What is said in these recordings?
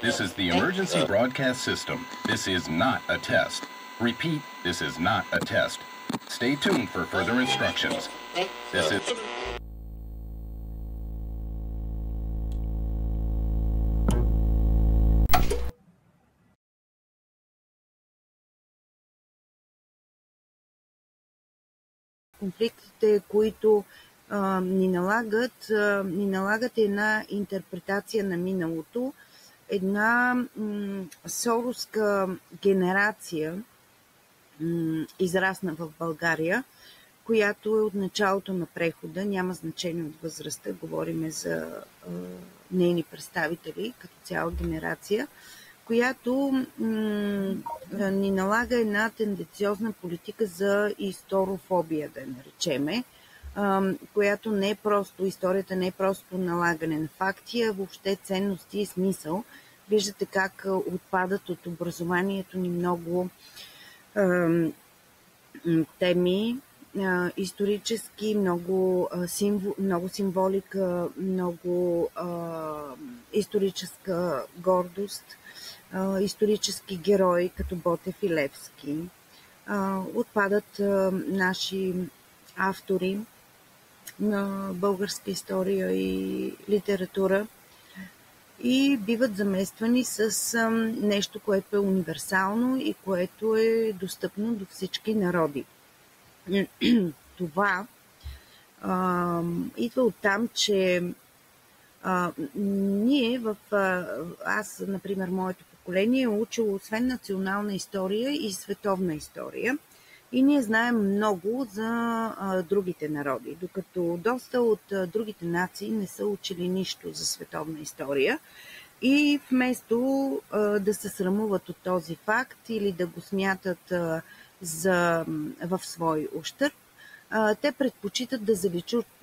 This is the emergency broadcast system. This is not a test. Repeat, this is not a test. Stay tuned for further instructions. This is... Конфликтите, които ни налагат една интерпретация на миналото, една сороска генерация израсна в България, която е от началото на прехода, няма значение от възрастта, говорим за нейни представители, като цяла генерация, която ни налага една тенденциозна политика за исторофобия, да наречеме, която не е просто, историята не е просто налагане на факти, а въобще ценности и смисъл. Виждате как отпадат от образованието ни много теми, исторически, много символика, много историческа гордост, исторически герои като Ботев и Левски. Отпадат наши автори на българска история и литература и биват замествани с нещо, което е универсално и което е достъпно до всички народи. Това идва оттам, че ние аз, например, моето поколение е учило освен национална история и световна история. И ние знаем много за другите народи, докато доста от другите нации не са учили нищо за световна история. И вместо да се срамуват от този факт или да го смятат в свой ущърб, те предпочитат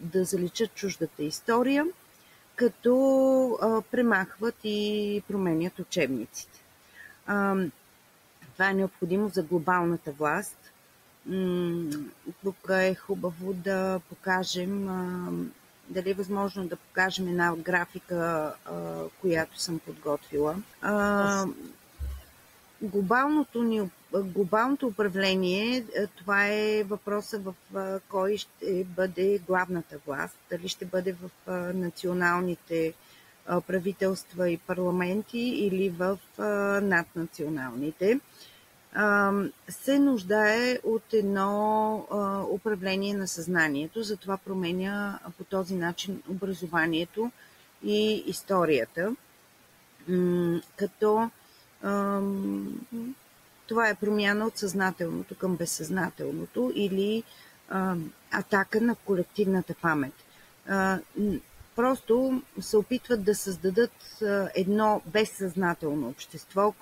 да заличат чуждата история, като премахват и променят учебниците. Това е необходимо за глобалната власт. Тук е хубаво да покажем, дали е възможно да покажем една графика, която съм подготвила. Глобалното управление, това е въпроса в кой ще бъде главната власт, дали ще бъде в националните правителства и парламенти или в наднационалните, се нуждае от едно управление на съзнанието, затова променя по този начин образованието и историята, като това е промяна от съзнателното към безсъзнателното или атака на колективната памет. Просто се опитват да създадат едно безсъзнателно общество,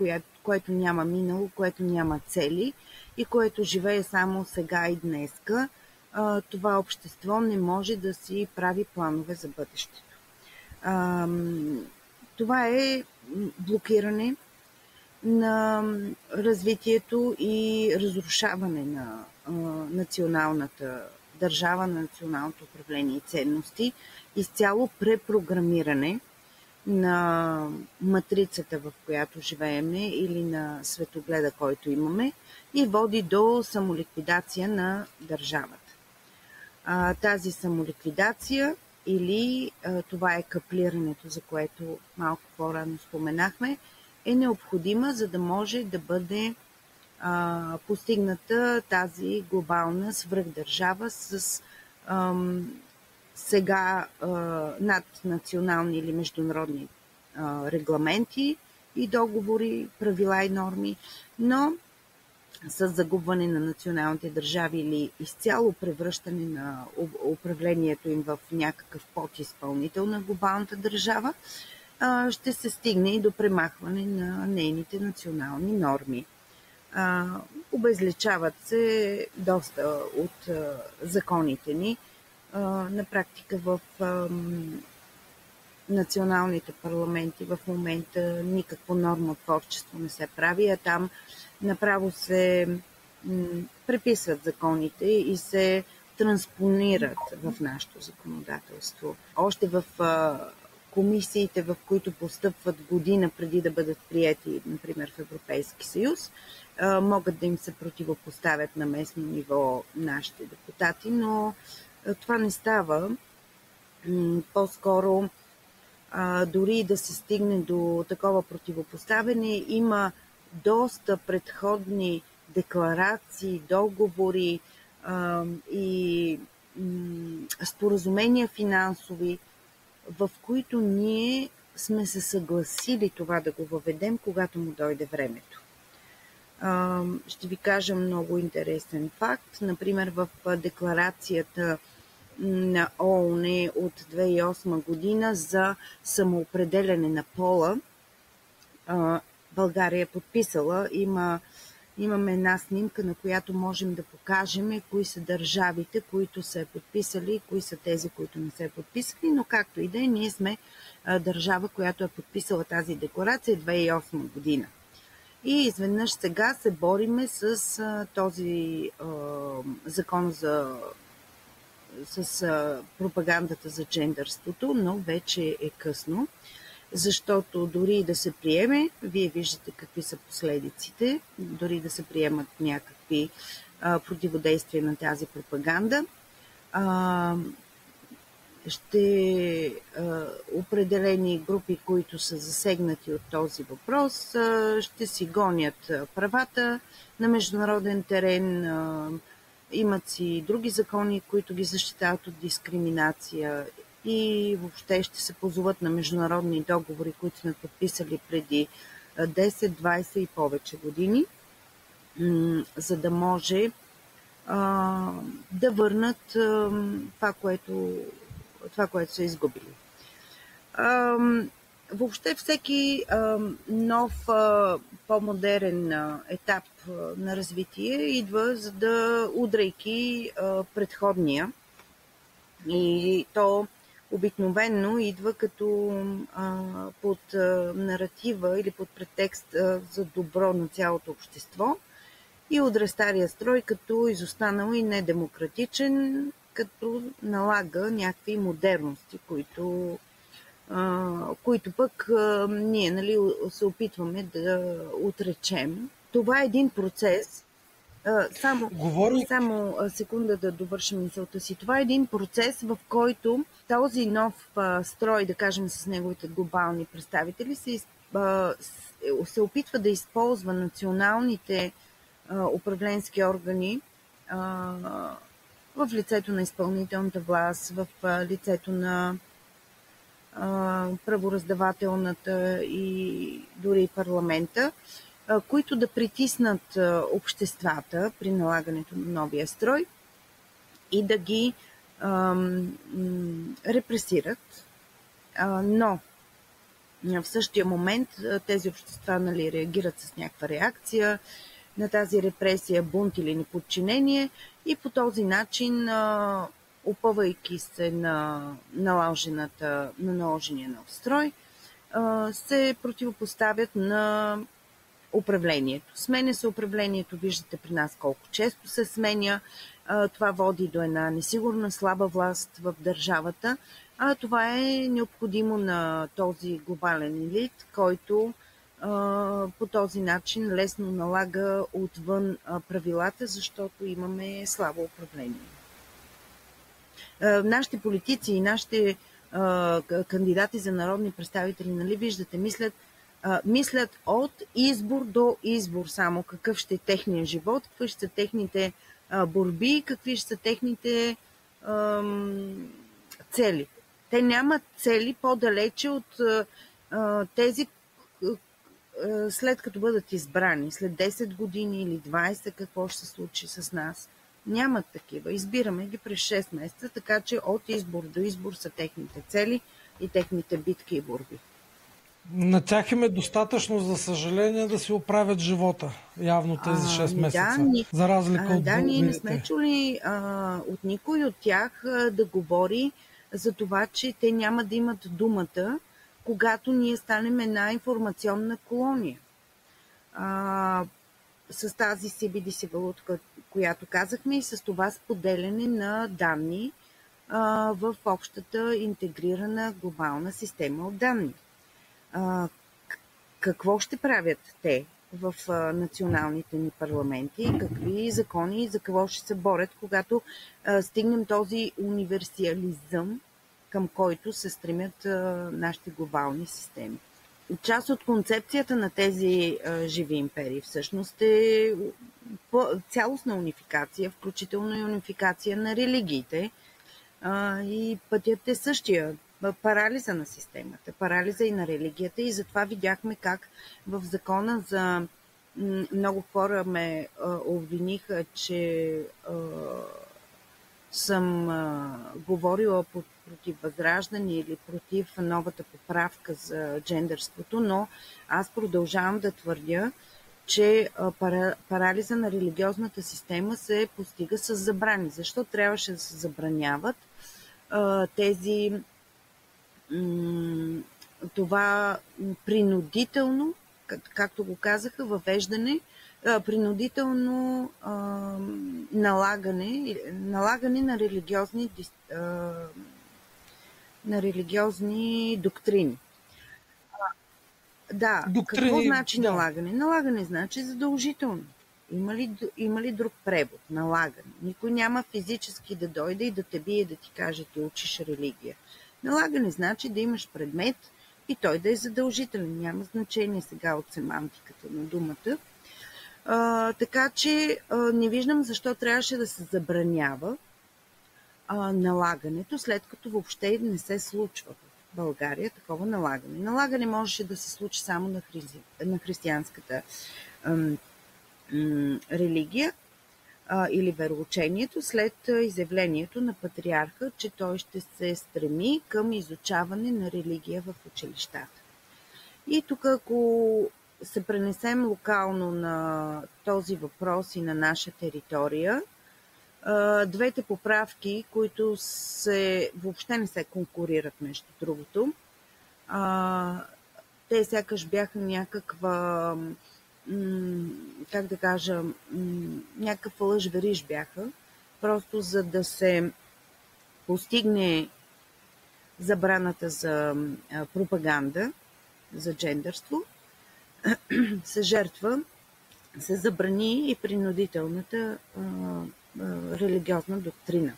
което няма минало, което няма цели и което живее само сега и днеска. Това общество не може да си прави планове за бъдещето. Това е блокиране на развитието и разрушаване на националната държава, на националното управление и ценности, изцяло препрограмиране на матрицата, в която живееме или на светогледа, който имаме и води до самоликвидация на държавата. Тази самоликвидация или това е каплирането, за което малко по-рано споменахме, е необходима, за да може да бъде постигната тази глобална свръхдържава с сега наднационални или международни регламенти и договори, правила и норми, но с загубване на националните държави или изцяло превръщане на управлението им в някакъв подизпълнител на глобалната държава, ще се стигне и до премахване на нейните национални норми. Обезличават се доста от законите ни. На практика в националните парламенти в момента никакво нормотворчество не се прави, а там направо се преписват законите и се транспонират в нашето законодателство. Още в комисиите, в които постъпват година преди да бъдат приети, например в Европейски съюз, могат да им се противопоставят на местно ниво нашите депутати, но това не става. По-скоро дори да се стигне до такова противопоставяне, има доста предходни декларации, договори и споразумения финансови, в които ние сме се съгласили това да го въведем, когато му дойде времето. Ще ви кажа много интересен факт. Например, в декларацията на ООН от 2008 година за самоопределяне на пола, България е подписала. Имаме една снимка, на която можем да покажем кои са държавите, които са е подписали и кои са тези, които не са е подписали, но както и да е, ние сме държава, която е подписала тази декларация 2008 година. И изведнъж сега се бориме с този закон с пропагандата за джендърството, но вече е късно, защото дори да се приеме, вие виждате какви са последиците, дори да се приемат някакви противодействия на тази пропаганда, определени групи, които са засегнати от този въпрос, ще си гонят правата на международен терен, имат си други закони, които ги защитават от дискриминация и въобще ще се позоват на международни договори, които сме подписали преди 10, 20 и повече години, за да може да върнат това, което са изгубили. Въобще всеки нов, по-модерен етап на развитие идва, за да удрайки предходния. И то обикновено идва като под наратива или под претекст за добро на цялото общество и удря стария строй като изостанал и недемократичен, като налага някакви модерности, които пък ние се опитваме да отречем. Това е един процес. Само секунда да довършим мисълта си. Това е един процес, в който този нов строй, да кажем с неговите глобални представители, се опитва да използва националните управленски органи в лицето на изпълнителната власт, в лицето на правораздавателната и дори парламента, които да притиснат обществата при налагането на новия строй и да ги репресират. Но в същия момент тези общества реагират с някаква реакция на тази репресия, бунт или неподчинение и по този начин, опъвайки се на наложения нов строй, се противопоставят на управлението. Сменя се управлението, виждате при нас колко често се сменя. Това води до една несигурна, слаба власт в държавата, а това е необходимо на този глобален елит, който по този начин лесно налага отвън правилата, защото имаме слабо управление. Нашите политици и нашите кандидати за народни представители, виждате, мислят от избор до избор само какъв ще е техния живот, какви ще са техните борби, какви ще са техните цели. Те нямат цели по-далече от тези, след като бъдат избрани, след 10 години или 20, какво ще се случи с нас. Нямат такива. Избираме ги през 6 месеца, така че от избор до избор са техните цели и техните битки и борби. На тях им е достатъчно, за съжаление, да си оправят живота, явно тези 6 месеца, за разлика от другите. Ние не сме чули от никой от тях да говори за това, че те няма да имат думата, когато ние станем една информационна колония. С тази CBDC валутка, която казахме, и с това споделяне на данни в общата интегрирана глобална система от данни. Какво ще правят те в националните ни парламенти, какви закони и за какво ще се борят, когато стигнем този универсализъм, към който се стремят нашите глобални системи. Част от концепцията на тези живи империи всъщност е цялостна унификация, включително и унификация на религиите. И пътят е същия. Парализа на системата, парализа и на религията, и затова видяхме как в закона за много хора ме обвиниха, че съм говорила против Възраждане или против новата поправка за джендърството, но аз продължавам да твърдя, че парализа на религиозната система се постига с забрани. Защо трябваше да се забраняват тези това принудително, както го казаха, въвеждане, принудително налагане на религиозни доктрини. Какво значи налагане? Налагане значи задължително. Има ли друг превод? Налагане. Никой няма физически да дойде и да те бие, да ти каже, ти учиш религия. Налагане значи да имаш предмет и той да е задължителен. Няма значение сега от семантиката на думата. Така че не виждам защо трябваше да се забранява налагането, след като въобще не се случва в България такова налагане. Налагане можеше да се случи само на християнската религия или вероучението, след изявлението на патриарха, че той ще се стреми към изучаване на религия в училищата. И тук, ако се пренесем локално на този въпрос и на наша територия, двете поправки, които въобще не се конкурират между другото, те сякаш бяха някаква, как да кажа, някакъв лъж-вериж бяха, просто за да се постигне забраната за пропаганда, за джендърство, се забрани и принудителната религиозна доктрина.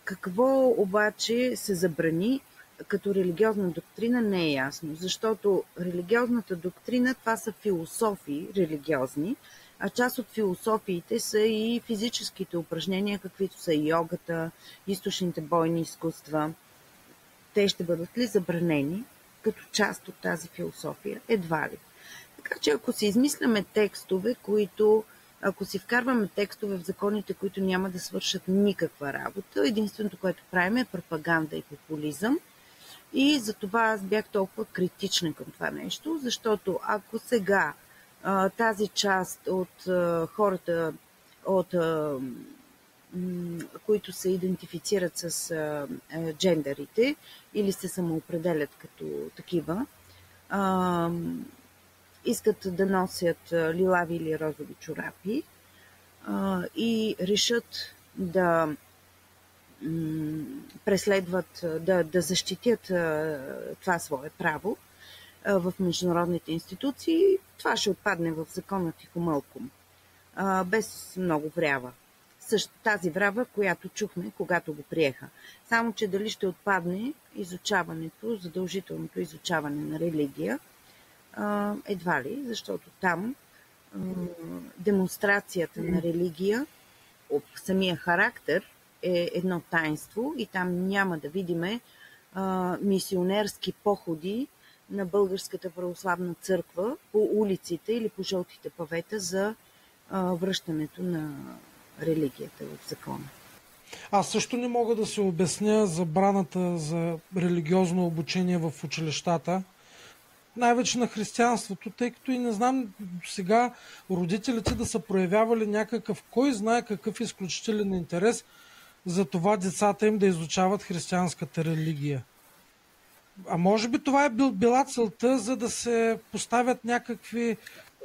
Какво обаче се забрани като религиозна доктрина не е ясно, защото религиозната доктрина това са философии религиозни, а част от философиите са и физическите упражнения, каквито са йогата, източните бойни изкуства. Те ще бъдат ли забранени като част от тази философия? Едва ли. Така че ако си измисляме текстове, ако си вкарваме текстове в законите, които няма да свършат никаква работа, единственото, което правим е пропаганда и популизъм. И затова аз бях толкова критична към това нещо, защото ако сега тази част от хората, които се идентифицират с джендерите или се самоопределят като такива, искат да носят лилави или розови чорапи и решат да преследват, да защитят това свое право в международните институции, това ще отпадне в закона тихомълком, без много врява. Също тази врява, която чухме, когато го приеха. Само, че дали ще отпадне задължителното изучаване на религия, едва ли, защото там демонстрацията на религия, самия характер е едно таинство и там няма да видиме мисионерски походи на Българската православна църква по улиците или по жълтите павета за връщането на религията в закона. Аз също не мога да се обясня забраната за религиозно обучение в училищата, най-вече на християнството, тъй като и не знам сега родителите да са проявявали някакъв, кой знае какъв изключителен интерес за това децата им да изучават християнската религия. А може би това е била целта, за да се поставят някакви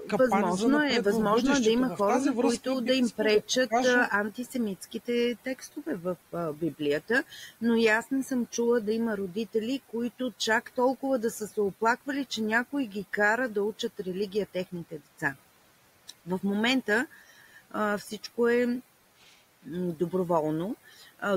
капани за напред в възможно да бъдещето. има В хора, тази на връзка които да бих им искал да пречат кажа, антисемитските текстове в Библията, но и аз не съм чула да има родители, които чак толкова да са се оплаквали, че някой ги кара да учат религия техните деца. В момента всичко е доброволно,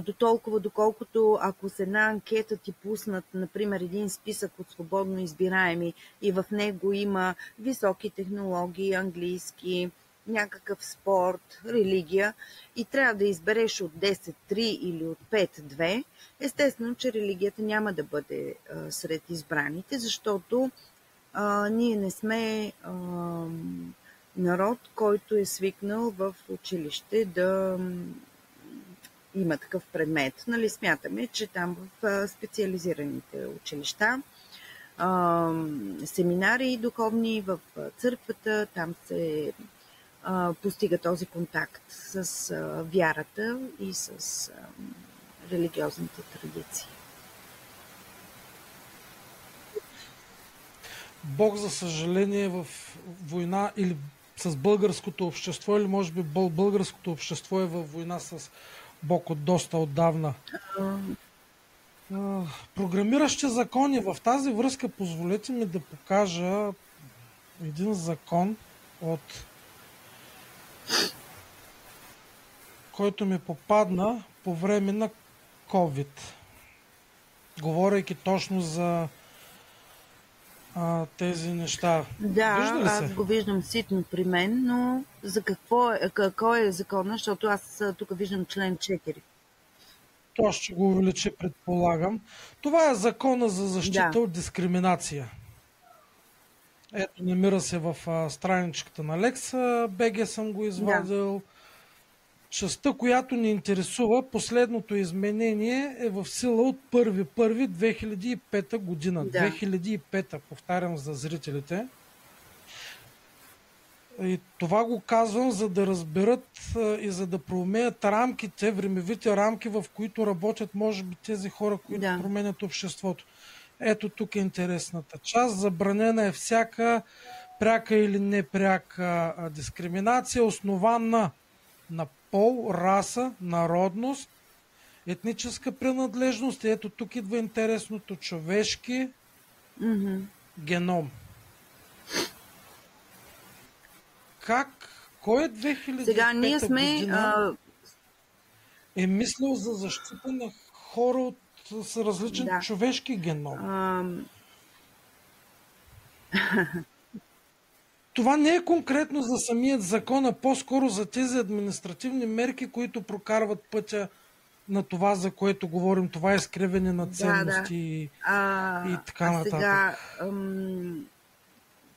до толкова доколкото ако с една анкета ти пуснат, например, един списък от свободно избираеми и в него има високи технологии, английски, някакъв спорт, религия и трябва да избереш от 10 3 или от 5 2, естествено, че религията няма да бъде сред избраните, защото ние не сме народ, който е свикнал в училище да има такъв предмет. Нали, смятаме, че там в специализираните училища, семинари духовни в църквата, там се постига този контакт с вярата и с религиозните традиции. Бог, за съжаление, в война или с българското общество, или може би българското общество е във война с Бог от доста отдавна. Програмиращи закони. В тази връзка позволете ми да покажа един закон, който ми попадна по време на COVID. Говорейки точно за тези неща. Да, Вижда ли се? аз го виждам ситно при мен, но за какво е закона, защото аз тук виждам член 4. То ще го увеличи, предполагам. Това е закона за защита от дискриминация. Ето, намира се в страничката на Лекса, БГ съм го извадил. Частта, която ни интересува, последното изменение е в сила от 1.1.2005 година. 2005, повтарям за зрителите. И това го казвам, за да разберат и за да проумеят рамките, времевите рамки, в които работят, може би, тези хора, които променят обществото. Ето тук е интересната част. Забранена е всяка пряка или непряка дискриминация, основана на пол, раса, народност, етническа принадлежност. И ето тук идва интересното, човешки геном. Кой е 2005 Сега ние сме година е мислил за защита на хора с различен човешки геном? Това не е конкретно за самият закон, а по-скоро за тези административни мерки, които прокарват пътя на това, за което говорим. Това е изкривяне на ценности и така нататък. Сега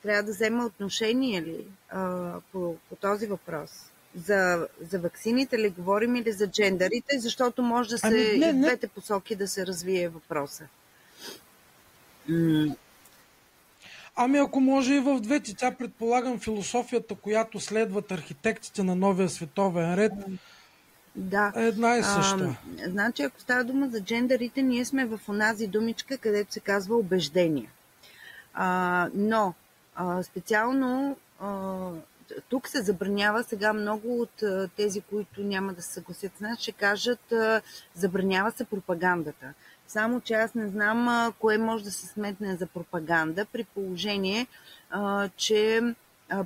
трябва да взема отношение ли по този въпрос? За ваксините ли говорим или за джендерите? Защото може да се и в двете посоки да се развие въпроса. Ами ако може и в двете. Тя, предполагам, философията, която следват архитектите на новия световен ред, е една и съща. Значи, ако става дума за джендерите, ние сме в онази думичка, където се казва убеждения. Но специално тук се забранява, сега много от тези, които няма да се съгласят с нас, ще кажат, забранява се пропагандата. Само че аз не знам кое може да се сметне за пропаганда, при положение, че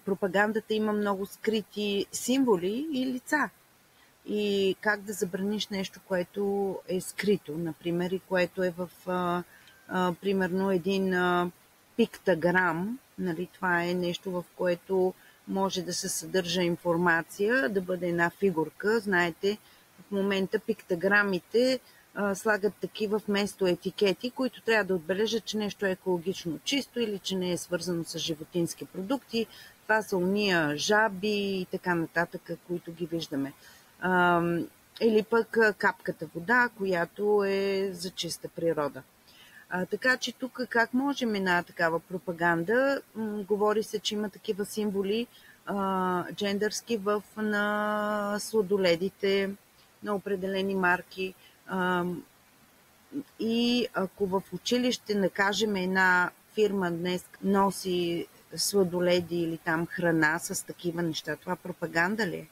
пропагандата има много скрити символи и лица. И как да забраниш нещо, което е скрито, например, и което е в примерно един пиктаграм, нали, това е нещо, в което може да се съдържа информация, да бъде една фигурка. Знаете, в момента пиктаграмите слагат такива вместо етикети, които трябва да отбележат, че нещо е екологично чисто или че не е свързано с животински продукти. Това са уния жаби и така нататък, които ги виждаме. Или пък капката вода, която е за чиста природа. Така че тук как можем една такава пропаганда? Говори се, че има такива символи джендърски на сладоледите, на определени марки. И ако в училище, да кажем, една фирма днес носи сладоледи или там храна с такива неща. Това пропаганда ли е?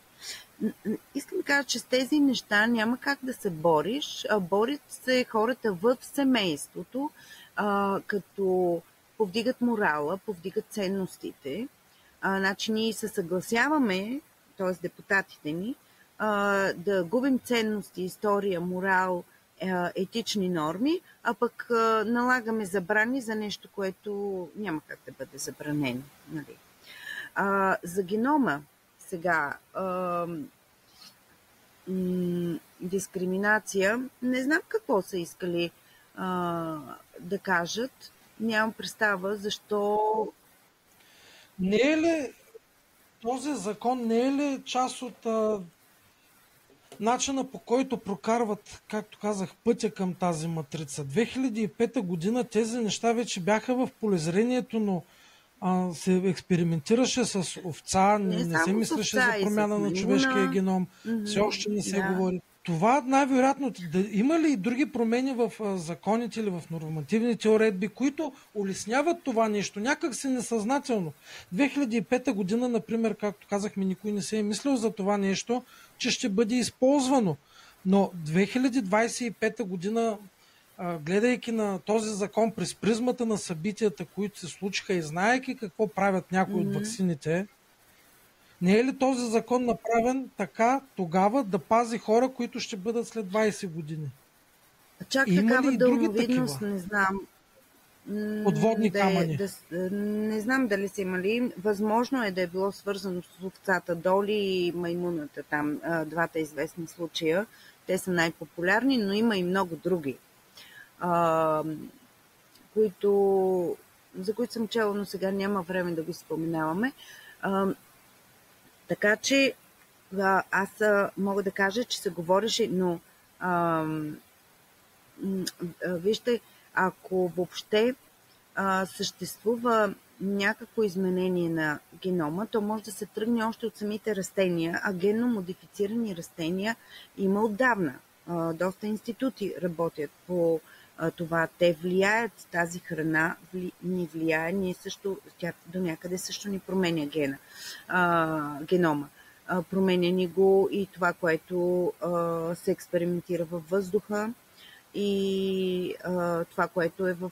Искам да кажа, че с тези неща няма как да се бориш. Борят се хората в семейството, като повдигат морала, повдигат ценностите. Значи ние се съгласяваме, т.е. депутатите ни, да губим ценности, история, морал, етични норми, а пък налагаме забрани за нещо, което няма как да бъде забранено. Нали? За генома сега дискриминация, не знам какво са искали да кажат. Нямам представа защо. Не е ли този закон, не е ли част от начина, по който прокарват, както казах, пътя към тази матрица? 2005 година тези неща вече бяха в полезрението, но се експериментираше с овца, не се мислеше за промяна на човешкия геном, все още не се говори. Това най-вероятно, има ли и други промени в законите или в нормативните уредби, които улесняват това нещо, някак си несъзнателно. 2005 година, например, както казахме, никой не се е мислил за това нещо, че ще бъде използвано. Но 2025 година, гледайки на този закон през призмата на събитията, които се случиха и знаейки какво правят някои от ваксините, не е ли този закон направен така тогава да пази хора, които ще бъдат след 20 години? Чак такава дълновидност, не знам. Подводни камъни. Не знам дали са имали. Възможно е да е било свързано с овцата Доли и маймуната там, двата известни случая. Те са най-популярни, но има и много други, за които съм чела, но сега няма време да ги споменаваме. Така че аз мога да кажа, че се говореше, но вижте, ако въобще съществува някакво изменение на генома, то може да се тръгне още от самите растения, а генно модифицирани растения има отдавна. Доста институти работят по това. Те влияят, тази храна ни влияе, ние също, тя до някъде също ни променя генома. Променя ни го и това, което се експериментира във въздуха и това, което е в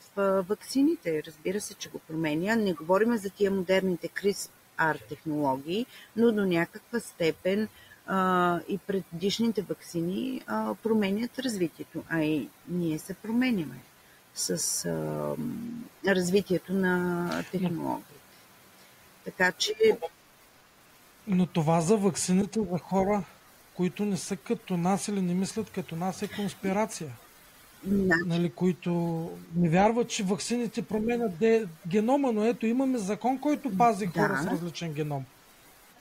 ваксините. Разбира се, че го променя. Не говорим за тия модерните CRISPR технологии, но до някаква степен и предишните ваксини променят развитието, а и ние се променяме с развитието на технологиите. Така че... Но това за ваксините за хора, които не са като нас или не мислят като нас, е конспирация. Нали, които не вярват, че ваксините променят генома, но ето имаме закон, който пази хора с различен геном.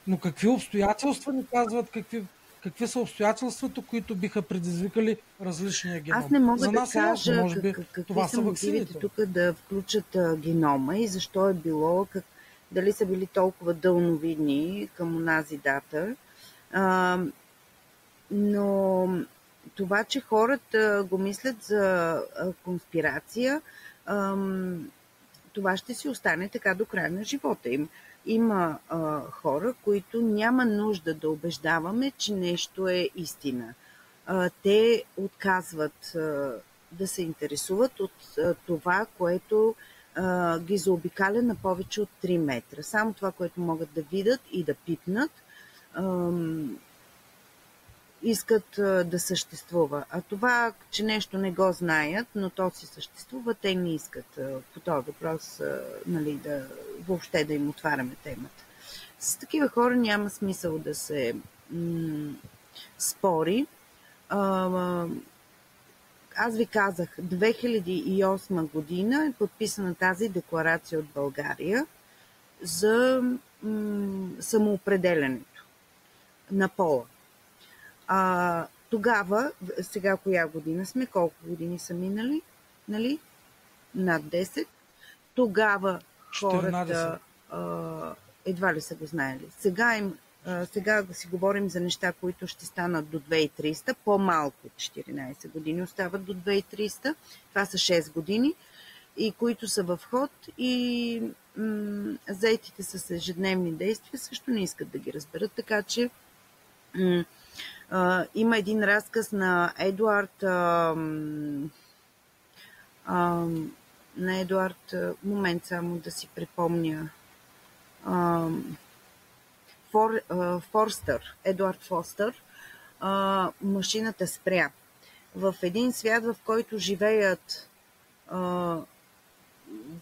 Но какви обстоятелства ни казват, какви са обстоятелствата, които биха предизвикали различния геном? Аз не мога за нас да кажа може би какви са мотивите тук да включат генома и защо е било, дали са били толкова дълновидни към онази дата. Но това, че хората го мислят за конспирация, това ще си остане така до края на живота им. Има хора, които няма нужда да убеждаваме, че нещо е истина. Те отказват да се интересуват от това, което ги заобикаля на повече от 3 метра. Само това, което могат да видят и да пипнат, искат да съществува. А това, че нещо не го знаят, но то си съществува, те не искат по този въпрос нали, въобще да им отваряме темата. С такива хора няма смисъл да се спори. Аз ви казах, 2008 година е подписана тази декларация от България за самоопределянето на пола. Тогава, сега коя година сме, колко години са минали, нали? Над 10. Тогава хората едва ли са го знаели. Сега си говорим за неща, които ще станат до 2300, по-малко от 14 години остават до 2300. Това са 6 години. и които са в ход, и заетите с ежедневни действия също не искат да ги разберат. Така че има един разказ на Едуард, момент само да си припомня, Форстър, Едуард Форстър, машината спря. В един свят, в който живеят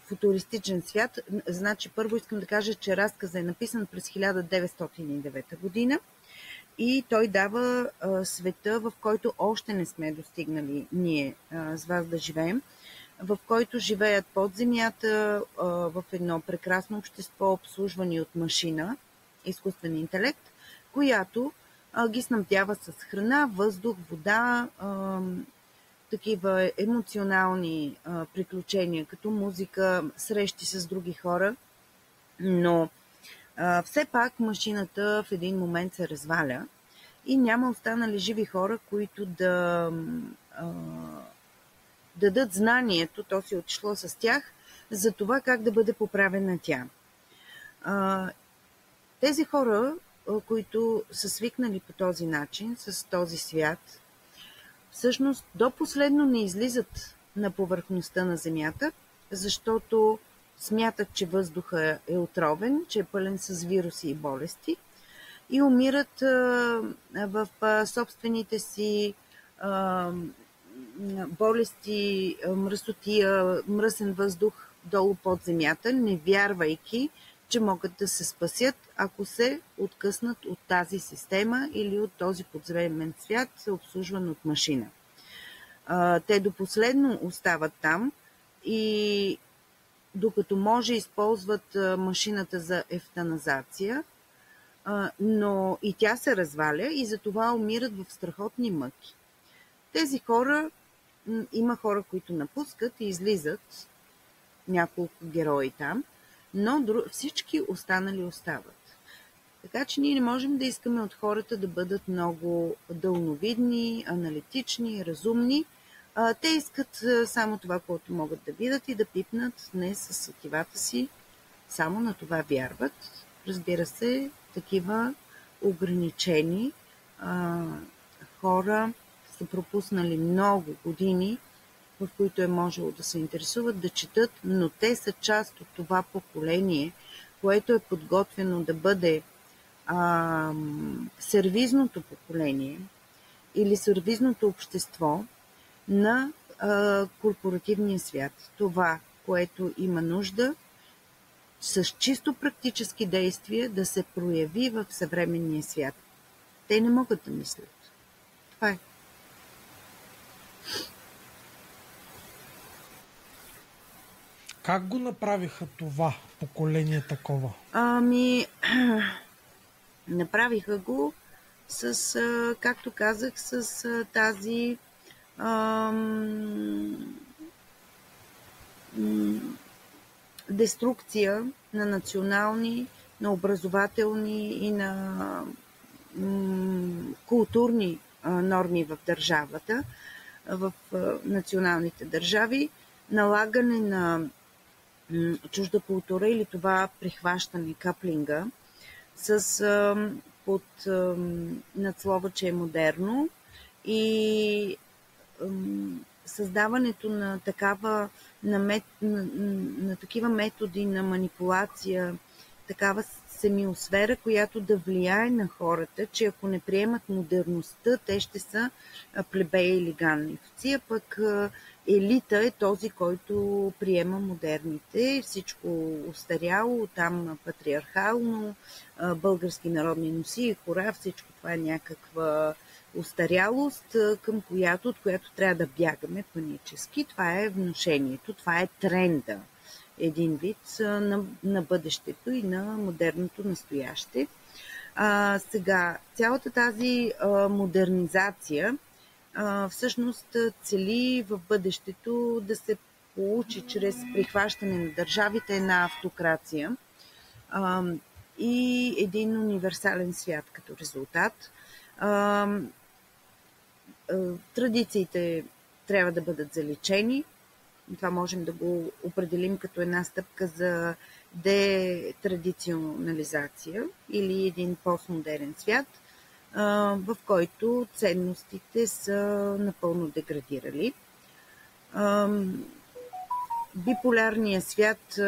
футуристичен свят, значи първо искам да кажа, че разказът е написан през 1909 година и той дава света, в който още не сме достигнали ние с вас да живеем, в който живеят под земята, в едно прекрасно общество, обслужвани от машина, изкуствен интелект, която ги снабдява с храна, въздух, вода, такива емоционални приключения, като музика, срещи с други хора. Но все пак машината в един момент се разваля и няма останали живи хора, които да дадат знанието, то си отишло с тях, за това как да бъде поправена тя. Тези хора, които са свикнали по този начин, с този свят, всъщност до последно не излизат на повърхността на Земята, защото смятат, че въздуха е отровен, че е пълен с вируси и болести и умират в собствените си болести, мръсотия, мръсен въздух долу под земята, не вярвайки, че могат да се спасят, ако се откъснат от тази система или от този подземен свят, обслужван от машина. Те до последно остават там и докато може използват машината за евтаназация, но и тя се разваля и затова умират в страхотни мъки. Тези хора, има хора, които напускат и излизат, няколко герои там, но всички останали остават. Така че ние не можем да искаме от хората да бъдат много дълновидни, аналитични, разумни. Те искат само това, което могат да видят и да пипнат днес с сетивата си. Само на това вярват. Разбира се, такива ограничени хора са пропуснали много години, в които е можело да се интересуват, да четат, но те са част от това поколение, което е подготвено да бъде сервизното поколение или сервизното общество на корпоративния свят. Това, което има нужда с чисто практически действия да се прояви в съвременния свят. Те не могат да мислят. Това е. Как го направиха това поколение такова? Направиха го с, както казах, с тази деструкция на национални, на образователни и на културни норми в държавата, в националните държави, налагане на чужда култура или това прихващане, каплинга, под надслова, че е модерно и създаването на такива методи на манипулация, такава семиосфера, която да влияе на хората, че ако не приемат модерността, те ще са плебеи или ганливци, а пък елита е този, който приема модерните, всичко устаряло, там патриархално, български народни носи, хора, всичко това е някаква устарялост, от която трябва да бягаме панически. Това е внушението, това е тренда, един вид на бъдещето и на модерното настояще. Сега, цялата тази модернизация всъщност цели в бъдещето да се получи чрез прихващане на държавите една автокрация и един универсален свят като резултат. Традициите трябва да бъдат заличени, Това можем да го определим като една стъпка за детрадиционализация или един постмодерен свят, в който ценностите са напълно деградирали. Биполярният свят,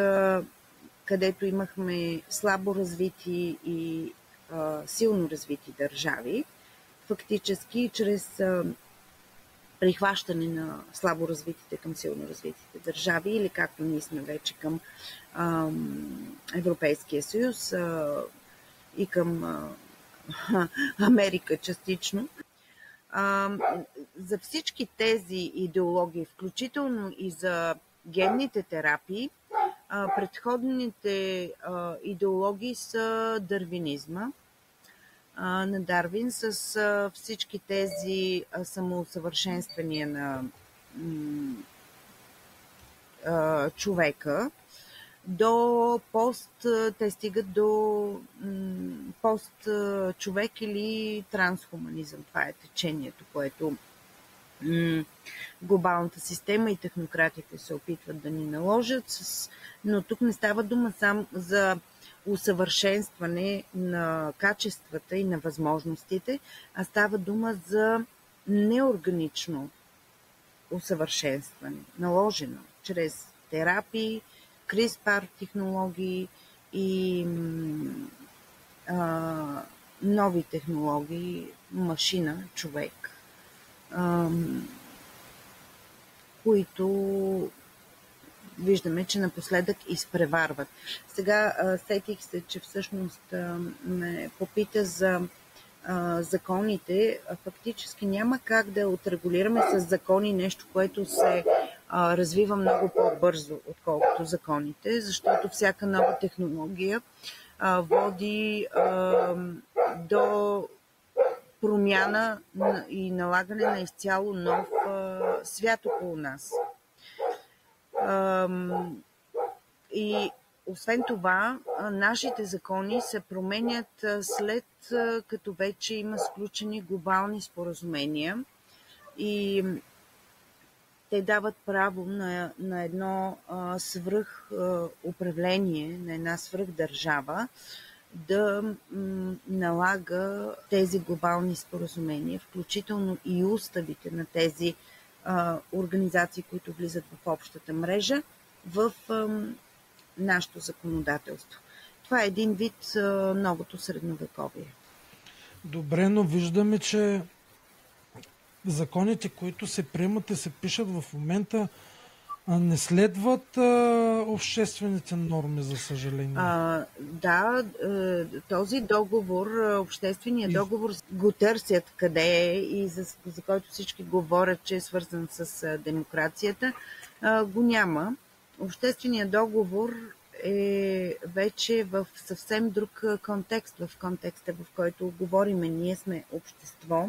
където имахме слабо развити и силно развити държави, фактически чрез прихващане на слабо развитите към силно развитите държави, или както ние сме вече към Европейския съюз и към Америка частично. За всички тези идеологии, включително и за генните терапии, предходните идеологии са дарвинизма на Дарвин с всички тези самоусъвършенствания на човека до те стигат до пост-човек или трансхуманизъм. Това е течението, което глобалната система и технократите се опитват да ни наложат, но тук не става дума само за усъвършенстване на качествата и на възможностите, а става дума за неорганично усъвършенстване, наложено чрез терапии, CRISPR технологии и нови технологии, машина, човек, които виждаме, че напоследък изпреварват. Сега сетих се, че всъщност ме попита за законите. Фактически няма как да отрегулираме с закони нещо, което се развива много по-бързо, отколкото законите, защото всяка нова технология води до промяна и налагане на изцяло нов свят около нас. И освен това, нашите закони се променят след като вече има сключени глобални споразумения и те дават право на едно свръх управление, на една свръхдържава да налага тези глобални споразумения, включително и уставите на тези организации, които влизат в общата мрежа, в нашето законодателство. Това е един вид новото средновековие. Добре, но виждаме, че законите, които се приемат и се пишат в момента, не следват обществените норми, за съжаление. Да, този договор, общественият договор, го търсят къде е и за който всички говорят, че е свързан с демокрацията, го няма. Общественият договор е вече в съвсем друг контекст, в контекста, в който говориме. Ние сме общество,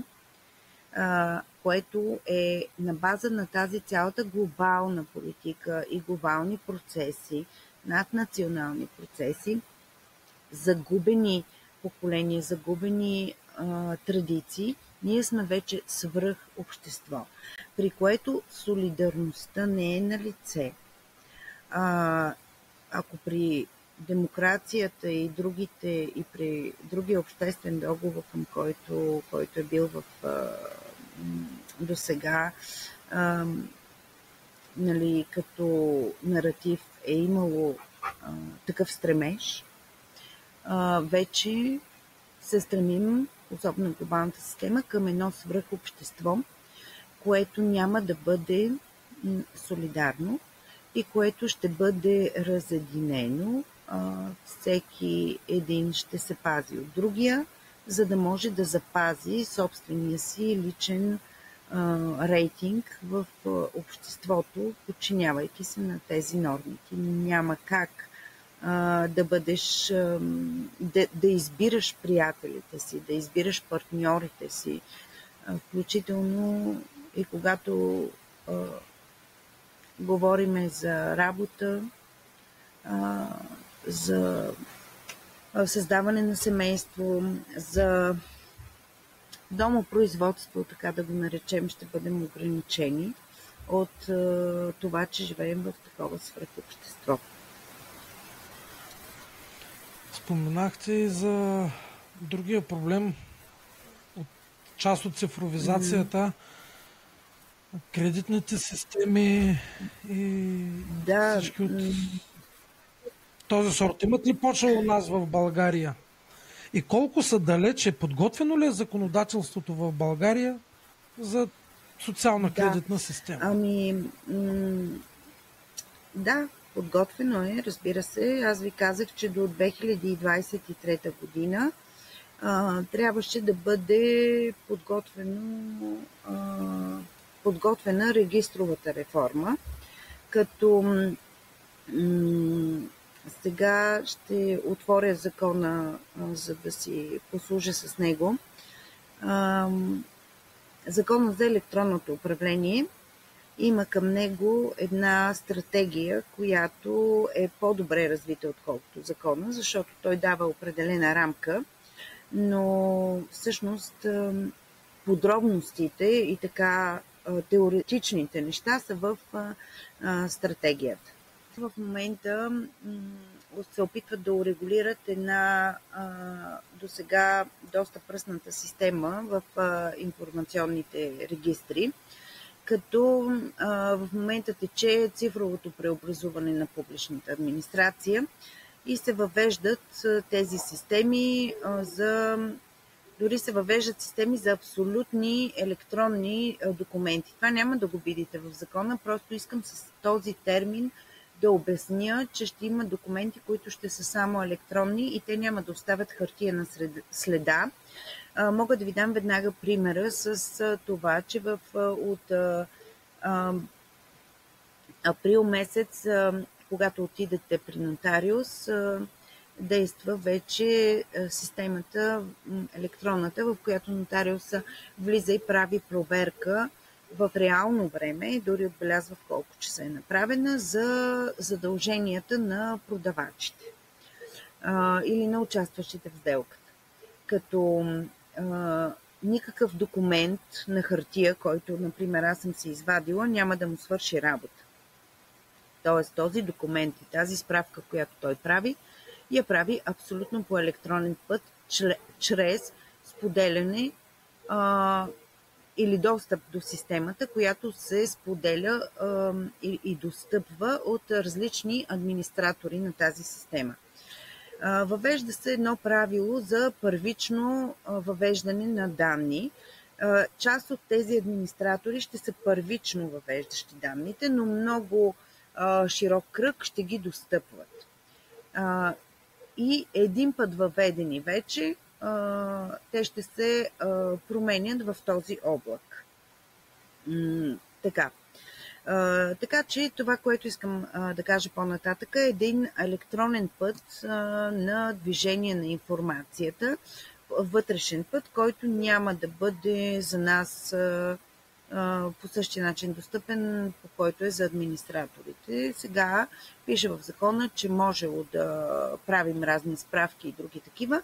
което е на база на тази цялата глобална политика и глобални процеси, наднационални процеси, загубени поколения, загубени традиции, ние сме вече свръх общество, при което солидарността не е на лице. Ако при демокрацията и при другия обществен договор, към който е бил до сега, нали, като наратив е имало такъв стремеж, вече се стремим, особено глобалната система, към едно свръхобщество, което няма да бъде солидарно и което ще бъде разединено. Всеки един ще се пази от другия, за да може да запази собствения си личен рейтинг в обществото, подчинявайки се на тези норми. Ти няма как да бъдеш, да избираш приятелите си, да избираш партньорите си, включително и когато говориме за работа, за създаване на семейство, за домопроизводство, така да го наречем, ще бъдем ограничени от това, че живеем в такова свръхобщество. Споменахте и за другия проблем, част от цифровизацията, кредитните системи и всички от този сорт. Имат ли почва у нас в България? И колко са далече? Подготвено ли е законодателството в България за социална кредитна система? Да, подготвено е, разбира се. Аз ви казах, че до 2023 година трябваше да бъде подготвена регистровата реформа, като сега ще отворя закона, за да си послужа с него. Закона за електронното управление има към него една стратегия, която е по-добре развита отколкото закона, защото той дава определена рамка, но всъщност подробностите и така теоретичните неща са в стратегията. В момента се опитват да урегулират една досега доста пръсната система в информационните регистри, като в момента тече цифровото преобразуване на публичната администрация и се въвеждат тези системи дори се въвеждат системи за абсолютни електронни документи. Това няма да го видите в закона, просто искам с този термин да обясня, че ще има документи, които ще са само електронни и те няма да оставят хартиена следа. Мога да ви дам веднага примера с това, че от април месец, когато отидете при нотариус, действа вече системата електронната, в която нотариуса влиза и прави проверка в реално време, дори отбелязва в колко часа е направена, за задълженията на продавачите или на участващите в сделката. Като никакъв документ на хартия, който, например, аз съм се извадила, няма да му свърши работа. Тоест този документ и тази справка, която той прави, я прави абсолютно по електронен път, чрез споделяне или достъп до системата, която се споделя и достъпва от различни администратори на тази система. Въвежда се едно правило за първично въвеждане на данни. Част от тези администратори ще са първично въвеждащи данните, но много широк кръг ще ги достъпват. И един път въведени вече, те ще се променят в този облак. Така че това, което искам да кажа по-нататък, е един електронен път на движение на информацията, вътрешен път, който няма да бъде за нас по същия начин достъпен, по който е за администраторите. Сега пише в закона, че можело да правим разни справки и други такива,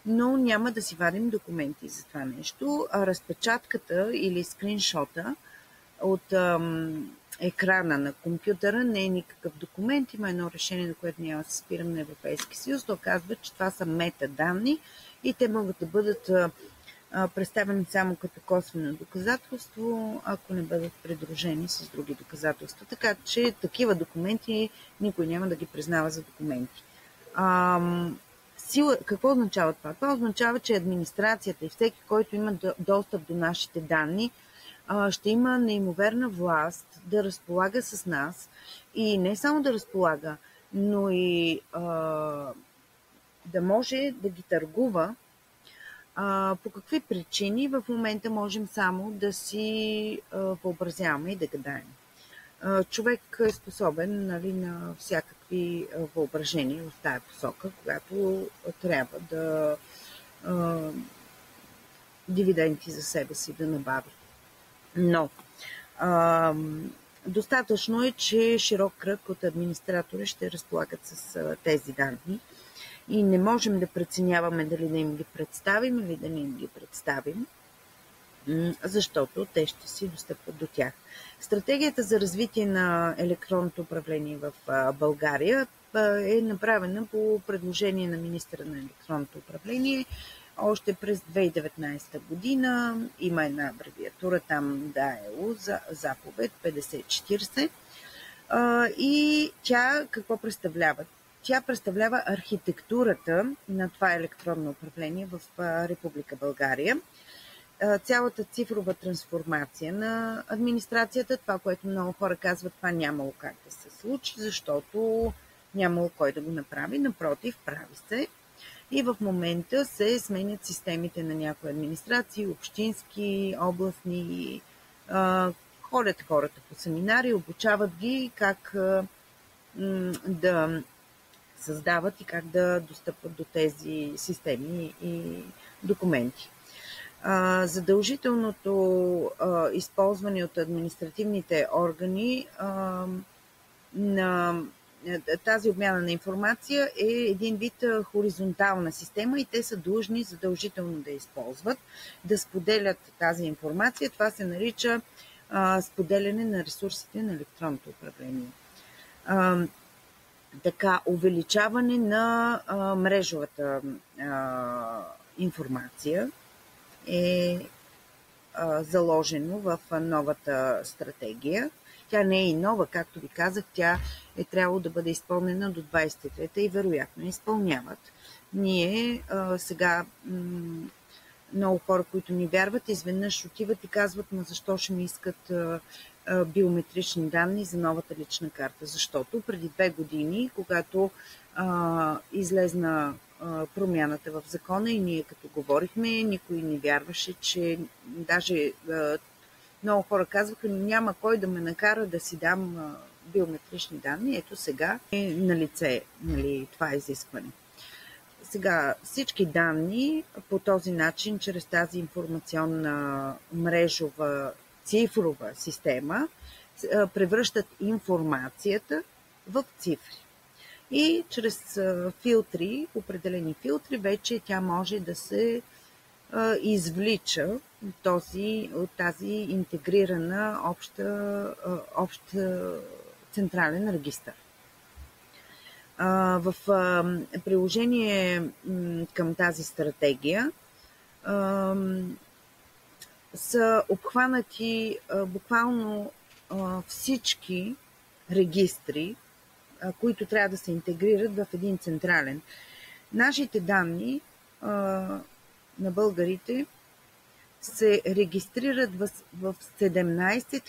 но няма да си вадим документи за това нещо. А разпечатката или скриншота от екрана на компютъра не е никакъв документ. Има едно решение, на което няма да се спирам, на Европейски съюз. То казва, че това са метаданни и те могат да бъдат представени само като косвено доказателство, ако не бъдат придружени с други доказателства. Така че такива документи никой няма да ги признава за документи. Какво означава това? Това означава, че администрацията и всеки, който има достъп до нашите данни, ще има неимоверна власт да разполага с нас и не само да разполага, но и да може да ги търгува. По какви причини в момента можем само да си въобразяваме и да гадаем. Човек е способен, нали, на всякакви въображения в тая посока, когато трябва да дивиденти за себе си да набави. Но достатъчно е, че широк кръг от администратори ще разполагат с тези данни и не можем да преценяваме дали да им ги представим или да не им ги представим. защото те ще си достъпват до тях. Стратегията за развитие на електронното управление в България е направена по предложение на министъра на електронното управление още през 2019 година. Има една абревиатура там, ДАЕУ, за заповед 5040. И тя какво представлява? Тя представлява архитектурата на това електронно управление в Република България. Цялата цифрова трансформация на администрацията, това, което много хора казват, това нямало как да се случи, защото нямало кой да го направи. Напротив, прави се. И в момента се сменят системите на някои администрации, общински, областни, ходят хората по семинари, обучават ги как да създават и как да достъпват до тези системи и документи. Задължителното използване от административните органи на тази обмяна на информация е един вид хоризонтална система и те са длъжни задължително да използват, да споделят тази информация. Това се нарича споделяне на ресурсите на електронното управление. Така, увеличаване на мрежовата информация е заложено в новата стратегия. Тя не е и нова, както ви казах, тя е трябвало да бъде изпълнена до 23-та и вероятно изпълняват. Ние сега много хора, които ни вярват, изведнъж отиват и казват, защо ще ми искат биометрични данни за новата лична карта? Защото преди 2 години, когато излезна промяната в закона и ние като говорихме, никой не вярваше, че даже много хора казваха, няма кой да ме накара да си дам биометрични данни. Ето сега е на лице това изискване. Сега всички данни по този начин, чрез тази информационна мрежова цифрова система, превръщат информацията в цифри. И чрез филтри, определени филтри, вече тя може да се извлича от тази интегрирана общ централен регистър. В приложение към тази стратегия са обхванати буквално всички регистри, които трябва да се интегрират в един централен. Нашите данни на българите се регистрират в 17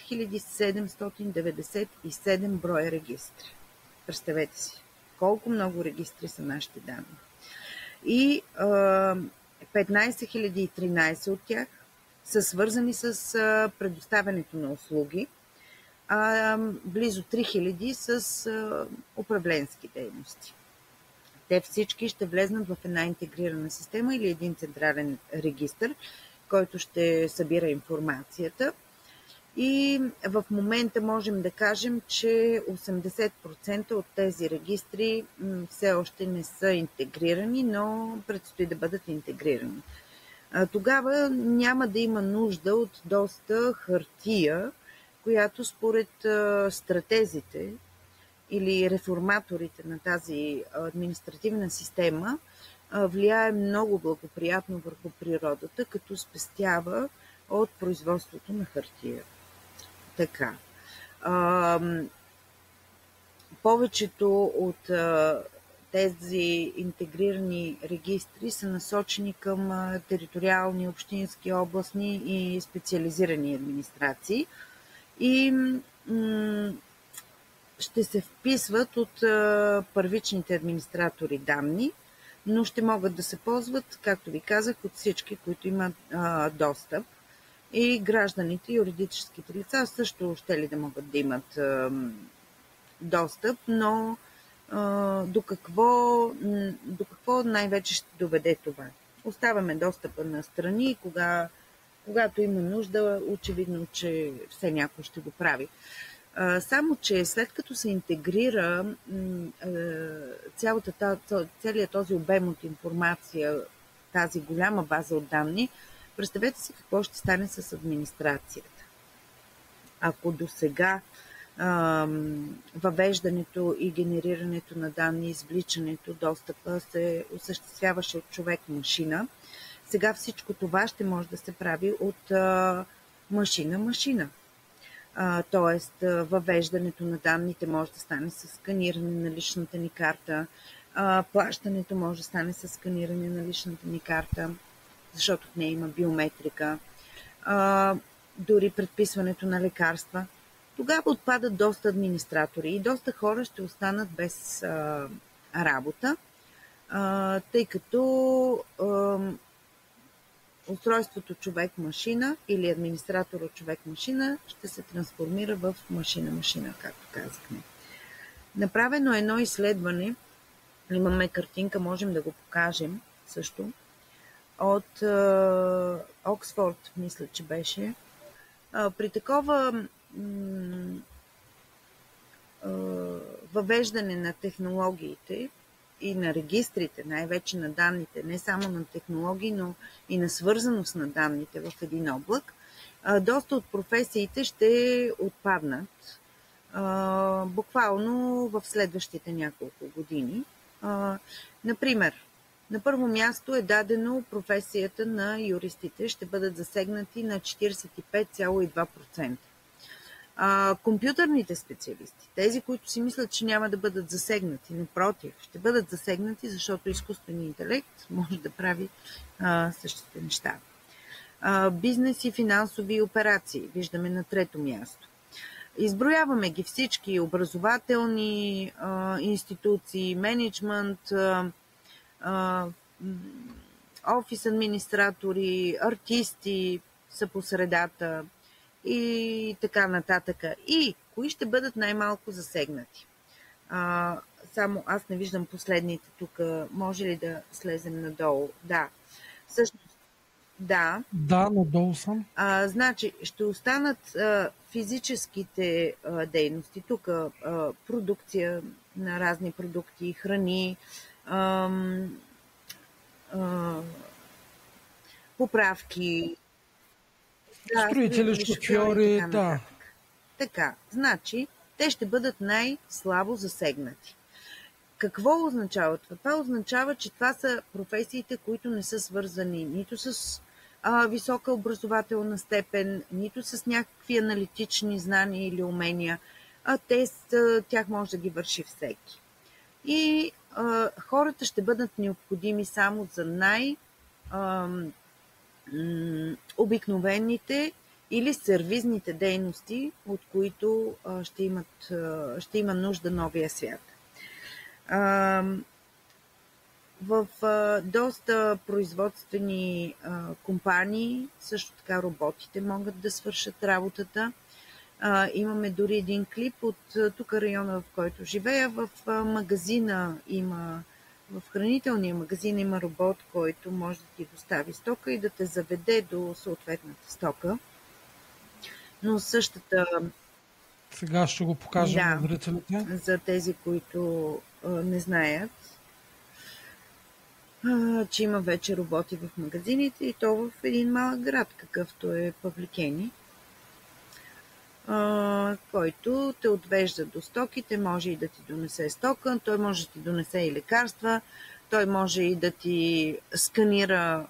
797 броя регистри. Представете си колко много регистри са нашите данни. И 15 013 от тях са свързани с предоставянето на услуги, а близо 3000 с управленски дейности. Те всички ще влезнат в една интегрирана система или един централен регистър, който ще събира информацията. И в момента можем да кажем, че 80% от тези регистри все още не са интегрирани, но предстои да бъдат интегрирани. Тогава няма да има нужда от доста хартия, която според стратезите или реформаторите на тази административна система влияе много благоприятно върху природата, като спестява от производството на хартия. Така. Повечето от тези интегрирани регистри са насочени към териториални, общински, областни и специализирани администрации и ще се вписват от първичните администратори данни, но ще могат да се ползват, както ви казах, от всички, които имат достъп. И гражданите, юридическите лица също ще ли да могат да имат достъп, но до какво най-вече ще доведе това? Оставяме достъпа на страни, когато има нужда, очевидно, че все някой ще го прави. Само че след като се интегрира целият този обем от информация, тази голяма база от данни, Представете си какво ще стане с администрацията. Ако до сега въвеждането и генерирането на данни, извличането, достъпа се осъществяваше от човек-машина, сега всичко това ще може да се прави от машина-машина. Тоест, въвеждането на данните може да стане с сканиране на личната ни карта, плащането може да стане с сканиране на личната ни карта, защото в нея има биометрика, дори предписването на лекарства. Тогава отпадат доста администратори и доста хора ще останат без работа, тъй като устройството човек-машина или администратор от човек-машина ще се трансформира в машина-машина, както казахме. Направено е едно изследване, имаме картинка, можем да го покажем също, от Оксфорд, мисля, че беше. При такова въвеждане на технологиите и на регистрите, най-вече на данните, не само на технологии, но и на свързаност на данните в един облак, доста от професиите ще отпаднат буквално в следващите няколко години. Например, на първо място е дадено професията на юристите ще бъдат засегнати на 45,2%. Компютърните специалисти, тези, които си мислят, че няма да бъдат засегнати, напротив, ще бъдат засегнати, защото изкуственият интелект може да прави същите неща. Бизнес и финансови операции, виждаме на трето място. Изброяваме ги всички, образователни институции, менеджмент, офис администратори, артисти са по средата и така нататък. И кои ще бъдат най-малко засегнати? Само аз не виждам последните тук. Може ли да слезем надолу? Да. Всъщност, да. Да, надолу съм. Значи, ще останат физическите дейности. Тук продукция на разни продукти, храни, поправки, строители, шофьори, да. Така, значи, те ще бъдат най-слабо засегнати. Какво означава това? Това означава, че това са професиите, които не са свързани нито с висока образователна степен, нито с някакви аналитични знания или умения, а тях може да ги върши всеки. И хората ще бъдат необходими само за обикновените или сервизните дейности, от които ще има нужда новия свят. В доста производствени компании също така роботите могат да свършат работата. Имаме дори един клип от тук района, в който живея. В магазина в хранителния магазин има робот, който може да ти достави стока и да те заведе до съответната стока. Но същата... Сега ще го покажа на зрителите. За тези, които не знаят, че има вече роботи в магазините и то в един малък град, какъвто е Павликени, който те отвежда до стоките, може и да ти донесе стока, той може да ти донесе и лекарства, той може и да ти сканира,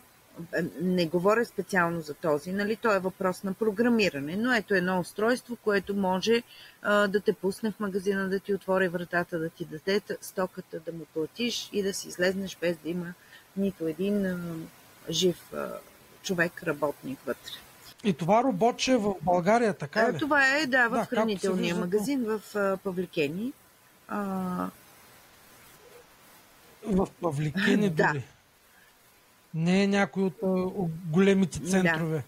не говоря специално за този, нали, то е въпрос на програмиране, но ето едно устройство, което може да те пусне в магазина, да ти отвори вратата, да ти даде стоката, да му платиш и да си излезнеш без да има нито един жив човек, работник вътре. И това роботче е в България, така ли? Това е, в хранителния магазин в Павликени. В Павликени дори? Не е някой от големите центрове.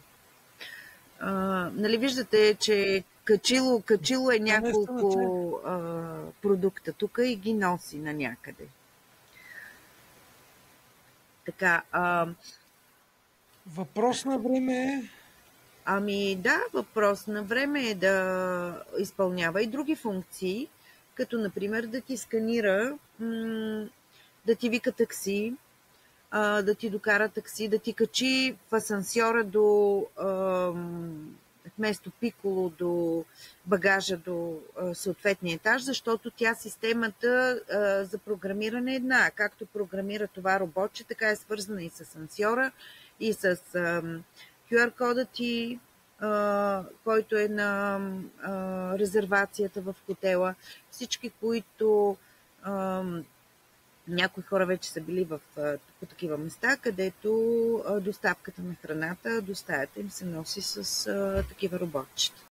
Нали виждате, че качило е няколко продукта тук и ги носи на някъде. Така. Въпрос на време е. Въпрос на време е да изпълнява и други функции, като например да ти сканира, да ти вика такси, да ти докара такси, да ти качи в асансьора до вместо пиколо до багажа до съответния етаж, защото тя системата за програмиране е една. Както програмира това роботче, така е свързана и с асансьора, и с QR-кода ти, който е на резервацията в хотела. Всички, които някои хора вече са били по такива места, където доставката на храната до стаята им се носи с такива роботчета.